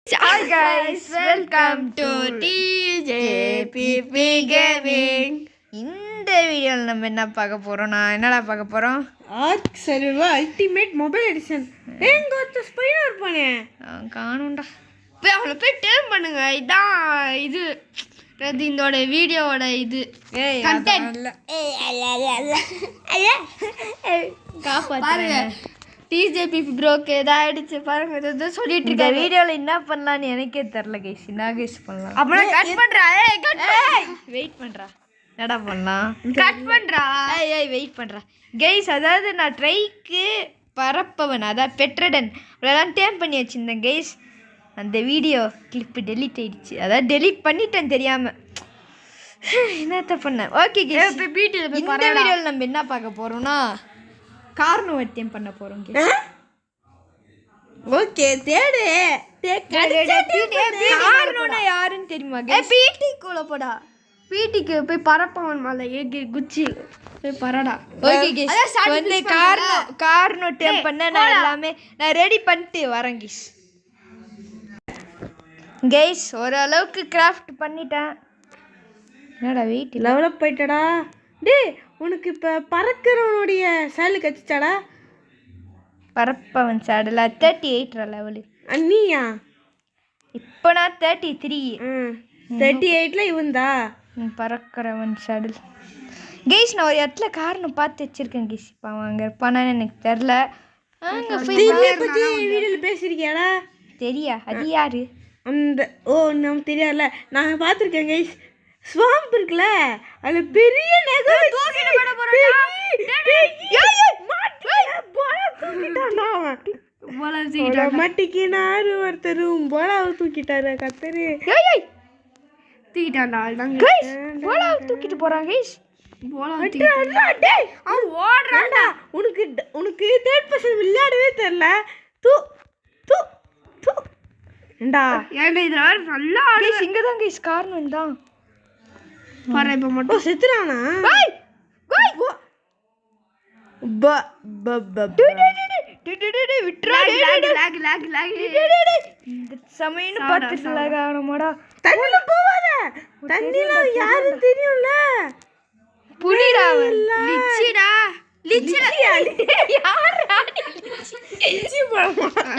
Hi guys, welcome to TJPP Gaming. இந்த வீடியோவில் நம்ம என்ன பார்க்க போறோம்னா பார்க்க போறோம் ARK server ultimate mobile edition. எங்க ஒருத்த ஸ்பைனர் இருப்பானே காணும்டா. போய் அவளை போய் டேர்ன் பண்ணுங்க. இதான் இது இதோட வீடியோவோட இது கண்டென்ட். பாருங்க டிஜேபிபி ப்ரோக்கு ஏதாயிடுச்சு பாருங்க. ஏதோ சொல்லிட்டு இருக்க வீடியோவில் என்ன பண்ணலான்னு எனக்கே தெரில கைஸ். என்ன கைஸ் பண்ணலாம்? அப்புறம் கட் பண்ணுறா. வெயிட் பண்ணுறா. என்னடா பண்ணலாம்? கட் பண்ணுறா. ஏய் வெயிட் பண்ணுறா கைஸ். அதாவது நான் ட்ரைக்கு பரப்பவன், அதாவது பெட்ரடன் அதெல்லாம் டேம் பண்ணி வச்சுருந்தேன் கைஸ். அந்த வீடியோ கிளிப்பு டெலிட் ஆகிடுச்சு. அதாவது டெலிட் பண்ணிட்டேன் தெரியாமல். என்னத்த பண்ணேன்? ஓகே கைஸ், இந்த வீடியோவில் நம்ம என்ன பார்க்க போகிறோம்னா கார்னோவத்தியம் பண்ண போறோம். ஓகே தேடு. கார்னோனா யாருன்னு தெரியுமா? பிடி கோல போடா. பிடிக்கு போய் பரப்பவன் மேல ஏகி குச்சி போய் பரடா. ஓகே गाइस, வந்து கார்னோ டேம் பண்ண நான் எல்லாமே நான் ரெடி பண்ணிட்டு வரேன் गाइस. गाइस ஓரளவுக்கு கிராஃப்ட் பண்ணிட்டேன். என்னடா வெயிட் லெவல் அப் போய்ட்டடா. டேய் உனக்கு இப்போ பறக்கிறவனுடைய சேலு கச்சிச்சாடா? பரப்பவன் சேடல 38 லெவலு. நீயா? இப்போ நான் 33. 38ல இவன்தா பறக்கிறவன் சேடல். கைஸ் நான் ஒரு இடத்துல காரணம் பார்த்து வச்சிருக்கேன் கைஸ். இப்போ அங்கே இருப்பானான்னு எனக்கு தெரில. அங்கே பற்றி வீடியோவில் பேசியிருக்கியாடா? தெரியா? அது யாரு? அந்த நமக்கு தெரியாதுல்ல. நான் பார்த்துருக்கேன் கைஸ். ஸ்வாம்ப் இருக்குல்ல, அது பெரிய மாட்டிக்கினாரு ஒருத்தர். போலாவை தூக்கிட்டாரு கத்தரு. தூக்கிட்டு போறாங்க. உனக்கு தேர்ட் பர்சன் விளையாடவே தெரியல. இங்கதான் கைஸ் காரணம் தான். இப்ப மட்டும் செத்துறானா? தெரியும்ல.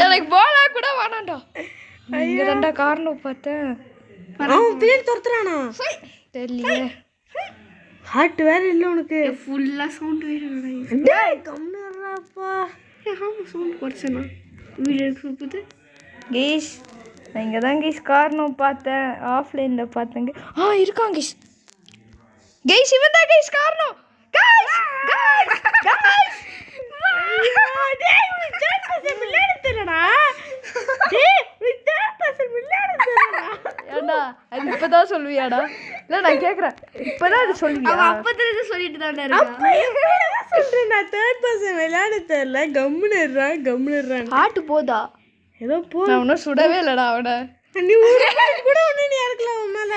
எனக்கு போலா கூட வேணாண்டா. இங்கதான்டா காரணம் பார்த்தேன். அவன் பேர் துரத்துறானா தெரியலையே. ஹார்ட் வேற இல்லை உனக்கு. ஃபுல்லா சவுண்ட் வேற. டேய் கம்னறாப்பா. சவுண்ட் குறைச்சனா வீடியோ கொடுக்குது. கைஸ் நான் இங்கே தான் கைஸ் காரணம் பார்த்தேன். ஆஃப்லைனில் பார்த்தேங்க. இருக்காங்க கைஸ். கைஸ் இவன் தான் கைஸ் காரணம். இப்பதான் சொல்லுவியாடா? இல்ல நான் கேக்குறேன். இப்பதான் அது சொல்லுவியா? அப்பத்துல சொல்லிட்டு தான் சொல்றேன். நான் தேர்ட் பர்சன் விளையாட தெரியல. கம்முனுறான். ஹார்ட் போதா? ஏதோ போ. நான் ஒன்றும் சுடவே இல்லடா அவனை. நீ கூட ஒன்று நீ இறக்கலாம் உன் மேல.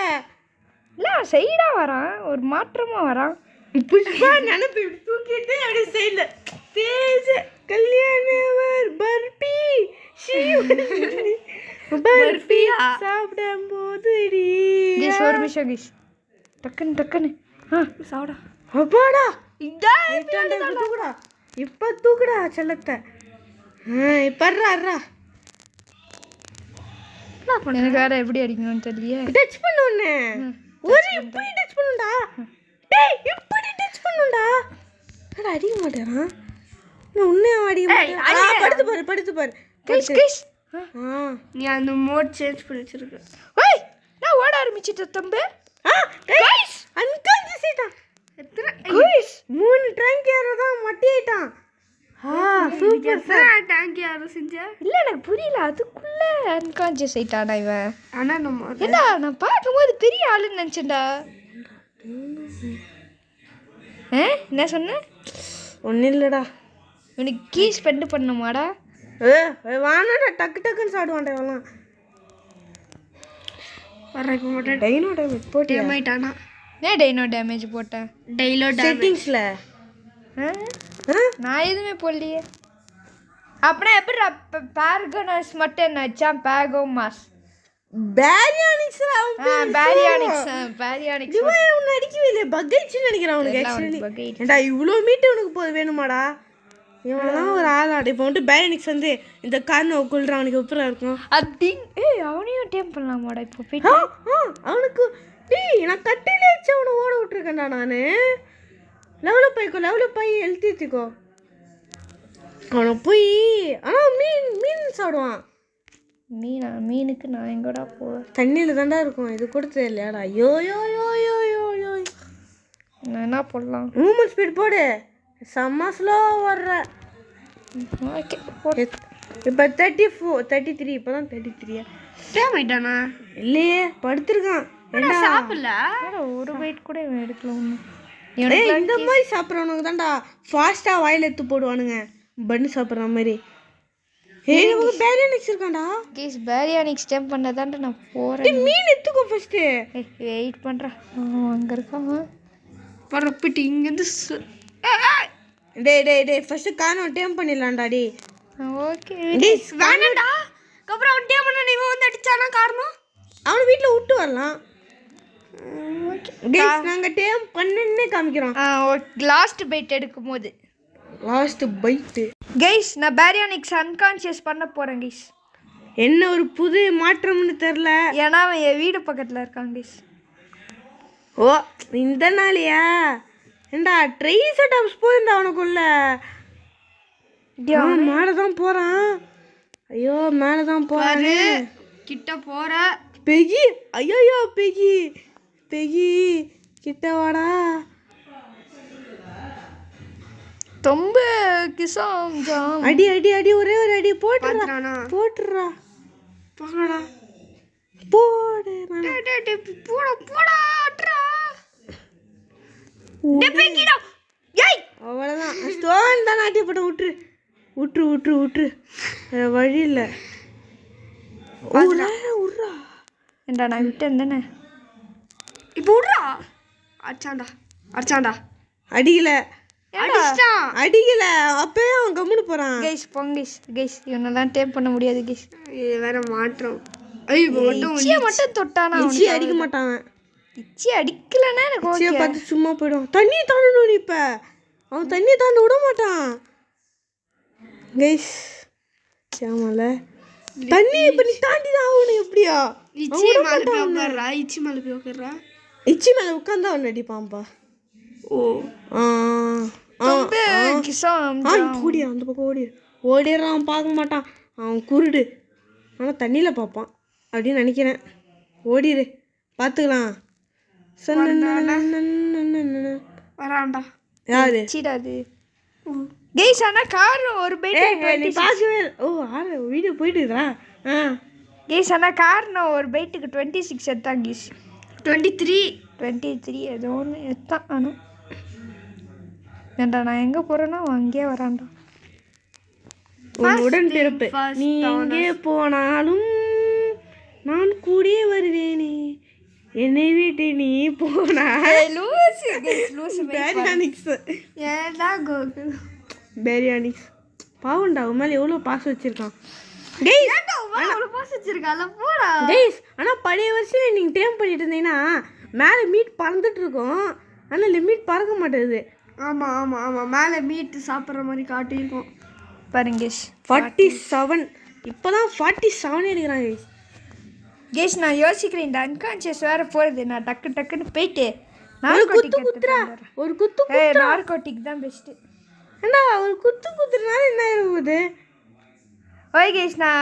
இல்லை சைடா வரான், ஒரு மாற்றமா வரான். புஷ்பா நினைப்பு தூக்கிட்டு அப்படியே சைட்ல தேஜ கல்யாணவர் பர்பி பர்பி சாப்பிடும் போது ஒரு நிமிஷம் கைஸ். டக்குன்னு சாப்பிடா. அப்பாடா தூக்குடா. இப்ப தூக்குடா செல்லத்தை. பர்றா எனக்கு வேற எப்படி அடிக்கணும்னு தெரியலையே. டச் பண்ணுனே. ஒரு இப்படி டச் பண்ணுடா. டேய் இப்படி டச் பண்ணுடா. அட அடிக்க மாட்டேனா? நான் உன்னை அடிக்க மாட்டேன். படுத்து பாரு. கைஸ் நீ அந்த மோட் சேஞ்ச் பண்ணி வச்சிருக்க. ஏய் நான் ஓட ஆரம்பிச்சிட்டேன் தம்பி. கைஸ் அன்கான்ஷியஸா எத்தனை கைஸ் 3 டேங்க் யாரோ தான் மட்டிட்டான். Super sir. டேங்க் யாரோ செஞ்சா? இல்ல எனக்கு புரியல. அதுக்குள்ள அன்கான்ஷியஸ் ஆயிட்டானா இவன்? ஆனா நம்ம என்ன நான் பாக்கும்போது பெரிய ஆளுன்னு நினைச்சேன்டா. என்ன சொன்ன? ஒன்றும் இல்லைடா. உனக்கு கீஸ் ஸ்பெண்ட் பண்ணணுமாடா? வானாடா டக்குன்னு சாடுவான்டா இவெல்லாம். இப்போ மட்டும் டைனோ டேமேஜ் போட்டு ஆயிட்டானா? டைனோ டேமேஜ் போட்டேன். செட்டிங்ஸில் நான் எதுவுமே போடலையே. அப்படின்னா எப்படி பேர்கோனஸ் மட்டும் என்ன வச்சான்? பேகோமாஸ் பேரியானிக்ஸ் பேரியானிக்ஸ் உன்னை அடிக்கவே இல்லை பக்கைச்சுன்னு நினைக்கிறான் அவனுக்கு ஆக்சுவலி ஏண்டா இவ்வளோ மீட்டு உனக்கு போது வேணுமாடா இவனெல்லாம் ஒரு ஆளாடா இப்போ வந்துட்டு பேரியானிக்ஸ் வந்து இந்த கார்னை கொள்றான் அவனுக்கு எப்பறம் இருக்கும் அவனையும் டேம் பண்ணலாமாடா இப்போ போயிட்டு அவனுக்கு நான் கட்டையில வச்சு அவனை ஓட விட்டுருக்கேன்டா நான் லெவலப் ஆகி எழுத்திக்கோ அவனை போய் ஆனால் மீன் சாப்பிடுவான் மீனுக்கு நான் எங்கடா போவேன் தண்ணியில் தாண்டா இருக்கும் இது கொடுத்தது இல்லையாடா ஐயோ நான் என்ன போடலாம் மூமெண்ட் ஸ்பீட் போடு செம்ம ஸ்லோ வர்ற ஓகே இப்போ 33 இப்போ தான் 33 டேம் ஆயிட்டானா இல்லையே படுத்துருக்கான் சாப்பிடல ஒரு பைட் கூட எடுக்கல ஒன்றும் இந்த மாதிரி சாப்பிட்றவனுக்கு தான்டா ஃபாஸ்ட்டாக வாயில் எடுத்து போடுவானுங்க பண்ணு சாப்பிட்ற மாதிரி நமக்கு பேரியானிக்ஸ் இருக்காண்டா பேரியானிக்ஸ் டேம் பண்ணதான்ட்டு நான் போகிறேன் மீன் எடுத்துக்கோ ஃபஸ்ட்டு வெயிட் பண்ணுறேன் அங்கே இருக்காங்க பரப்பிட்டு இங்கேருந்து டேய் ஃபஸ்ட்டு காரணம் டேம் பண்ணிடலாம்டா டி ஓகே வேணாண்டா அப்புறம் அவன் டேம் பண்ண இவன் வந்து அடிச்சானா காரணம் அவனை வீட்டில் விட்டு வரலாம் நாங்கள் டேம் பண்ணுன்னே காமிக்கிறோம் லாஸ்ட் பைட் எடுக்கும் போது லாஸ்ட் பைட்டு கைஸ் நான் பேரியானிக்ஸ் அன்கான்ஷியஸ் பண்ண போகிறேன் கைஸ் என்ன ஒரு புது மாற்றம்னு தெரில ஏன்னா அவன் என் வீடு பக்கத்தில் இருக்கான் கைஸ் ஓ இந்த நாளையா ஏண்டா ட்ரைசடாப்ஸ் போயிருந்தா அவனுக்குள்ள மேலே தான் போகிறான் ஐயோ மேலே தான் போகிறாரு கிட்ட போகிற பெகி ஐயோ பெகி கிட்ட வாடா ரொம்ப கிசாம் ஜாம் அடி ஒரே ஒரு அடி போட்டுறா போடா அவ்வளோதான் ஸ்டோன் தான் ஆட்டிப்பட்ட விட்டுரு வழி இல்லை விட்றா ஏண்டா நான் விட்டேன் தானே இப்போ விட்றா அடிச்சாண்டா அடிக்கல அப்பவே அவன் கம்முன்னு போறான் கைஸ் இவனெல்லாம் டேப் பண்ண முடியாது கைஸ் இது வேற மாற்றம் மட்டும் தொட்டானா இச்சி அடிக்க மாட்டான் இச்சி அடிக்கலன்னா எனக்கு இச்சியை பார்த்து சும்மா போயிடும் தண்ணி தாண்டணும் இப்ப அவன் தண்ணி தாண்ட விட மாட்டான் கைஸ் ஆமால தண்ணி இப்ப நீ தாண்டி தான் ஆகணும் எப்படியா இச்சி மேல உட்கார்ந்தா அவன் அடிப்பான்பா அந்த பக்கம் ஓடிடுறான் பார்க்க மாட்டான் அவன் குருடு ஆனால் தண்ணியில் பார்ப்பான் அப்படின்னு நினைக்கிறேன் ஓடிடு பார்த்துக்கலாம் வரான்டா யாரு கைஸ் ஆனா கார் ஒரு பைட் நீ பார்க்கவே வீடியோ போயிட்டுதா கைஸ் ஆனா கார் நான் ஒரு பைட்டுக்கு 26 எடுத்தான் கைஸ் 23 ஏதோ ஒன்று எடுத்தான் ஆனால் ஏண்டா நான் எங்கே போகிறேன்னா அவன் அங்கேயே வரான்டா உடன் பிறப்பு நீ எங்கே போனாலும் நான் கூடயே வருவேனே என்னை விட்டு நீ போனா பேரியானிக்ஸ் பாவண்டா உன் மேலே எவ்வளோ பாசம் வச்சிருக்கான் ஆனால் பழைய வருஷம் நீங்கள் டேம் பண்ணிட்டு இருந்தீங்கன்னா மேலே மீட் பறந்துட்டு இருக்கோம் ஆனால் லிமிட் பறக்க மாட்டேங்குது ஆமாம் மேலே மீட்டு சாப்பிட்ற மாதிரி காட்டியிருக்கோம் பாருங்க 47 இப்போ தான் 47 எடுக்கிறாங்க கேஷ் நான் யோசிக்கிறேன் இந்த அன்கான்ஷியஸ் வேறு போகிறது நான் டக்குன்னு போயிட்டு ஒரு குத்து நார்கோட்டிக் தான் பெஸ்ட்டு ஏண்டா ஒரு குத்துனால என்ன இருக்குது ஓகே கேஷ் நான்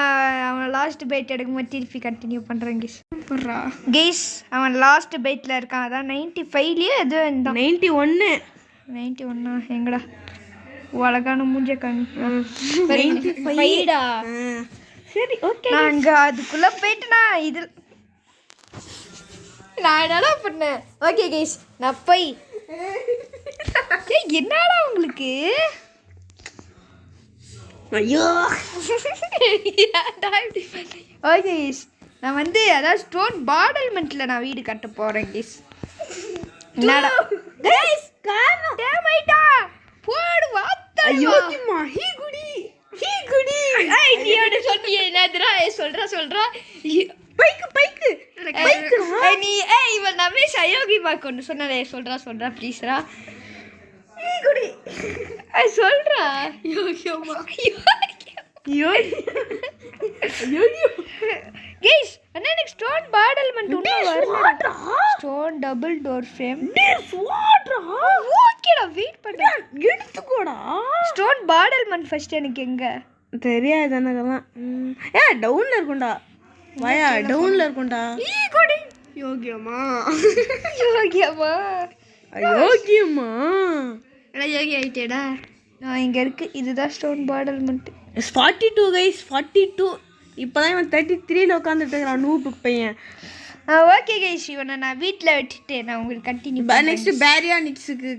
அவன் லாஸ்ட் பைட் எடுக்கும்போது திருப்பி கண்டினியூ பண்ணுறேன் கேஷ் அவன் லாஸ்ட் பைட்டில் இருக்கான் அதான் 95லேயே எதுவும் இருந்தான் 91 எங்கடா அழகான மூஞ்ச காணி சரி ஓகே நாங்கள் அதுக்குள்ளே போயிட்டு நான் என்னடா பண்ணேன் ஓகே கேஷ் நான் போய் என்னடா உங்களுக்கு ஐயோ ஓகே கேஷ் நான் வந்து அதாவது ஸ்டோன் பார்டல்மெண்ட்டில் நான் வீடு கட்ட போகிறேன் கேஷ் என்னடா போடு வாத்தா ஐயோமா ஹீ குடி ஐ நீ அட சொன்னியே என்னதுடா சொல்றா பைக்கு கைஸ் அயோகி பாக்கு ஒன்று சொன்னதே சொல்றா ப்ளீஸ்ரா சொல்றா யோகியம்மா கைஸ் அண்ணா எனக்கு ஸ்டோன் பாடல்மெண்ட் இன்னும் வரல ஸ்டோன் டபுள் டோர் ஃப்ரேம் ஓகேடா வெயிட் பண்ணு எடுத்துக்கோடா ஸ்டோன் பாடல்மெண்ட் ஃபர்ஸ்ட் எனக்கு எங்க தெரியாது எனக்கெல்லாம் டவுன்ல இருக்கும்டா வாயா டவுன்ல இருக்கும்டா யோகியம்மா யோகியம்மா யோகி ஆயிட்டேடா நான் இங்க இருக்கு இதுதான் ஸ்டோன் பாடல்மெண்ட் 42 கைஸ் 42 இப்போதான் இவன் 33ல உட்காந்துட்டு இருக்கிறான் நூப்பு பையன் ஓகே கைஸ் இவனை நான் வீட்டில் விட்டுட்டு நான் உங்களுக்கு கண்டினியூ நெக்ஸ்ட் பேரியா நிக்ஸுக்கு